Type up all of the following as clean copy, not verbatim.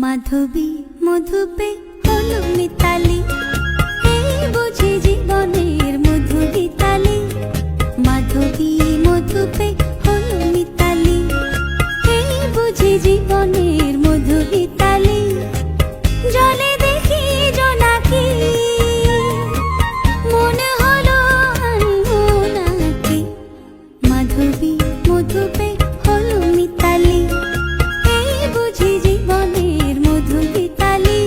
মাধবী মধুপে হলো মিতালি, এই বুঝি জীবনের মধু গীতালি। মাধবী মধুপে হলো মিতালি, এই বুঝি জীবনের মধু গীতালি। জলে দেখি জোনাকি, মনে হলো আনবো নাকি। মাধবী মধুপে হলো মিতালি, এই বুঝি জীবনের মধু গীতালি।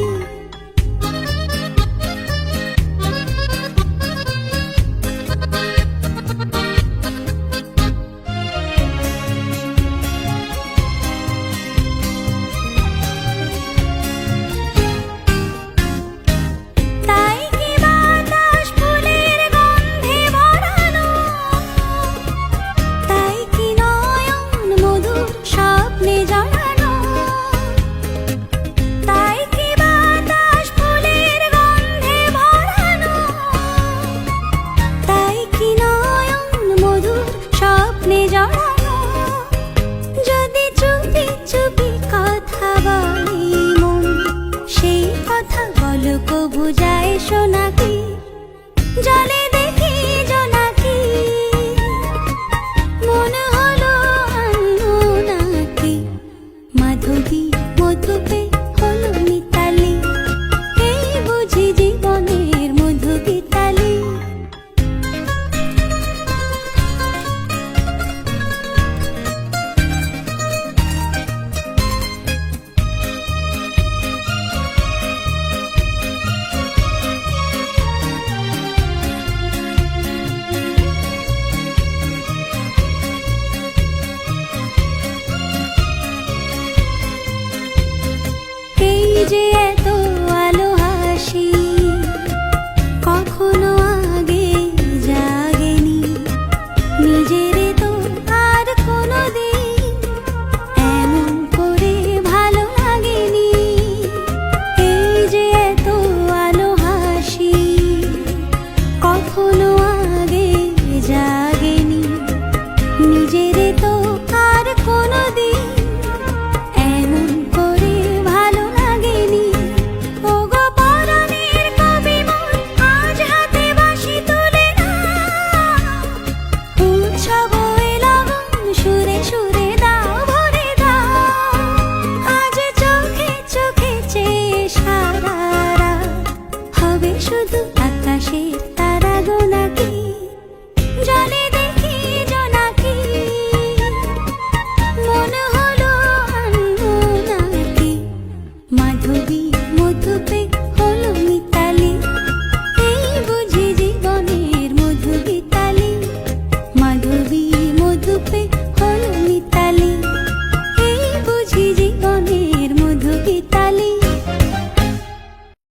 তাই কি বাতাস ফুলের গন্ধে ভরানো, তাই কি নয়ন মধুর স্বপ্নে জড়ানো। তাই কি বাতাস ফুলের গন্ধে ভরানো, তাই কি নয়ন মধুর স্বপ্নে জড়ানো। যদি চুপি চুপি কথা বলি মন, সেই কথা বলো কবু যায় শোনাকি। জলে দেখি জোনাকি, মনে হলো আনবো নাকি। মাধবী মধুপে হলো মিতালি, এই বুঝি জীবনের মধু গীতালি। এই যে এত আলো হাসি, কখনো আগে জাগেনি। নিজের তো আর কোনোদিন এমন করে ভালো লাগেনি। এই যে এত আলো হাসি, কখনো আগে জাগেনি। নিজের তো আর কোনোদিন এমন করে ভালো লাগেনি। ওগো পরাণের কবি মোর, আজ হাতে বাঁশি তুলে নাও। উৎসব ওই লগন সুরে সুরে দাও ভরে দাও। আজ চোখে চোখে চেয়ে সারা রাত হবে শুধু আকাশের তারা গোনাকি। জলে দেখি জোনাকি, মনে হলো আনবো নাকি। মাধবী মধুপে হলো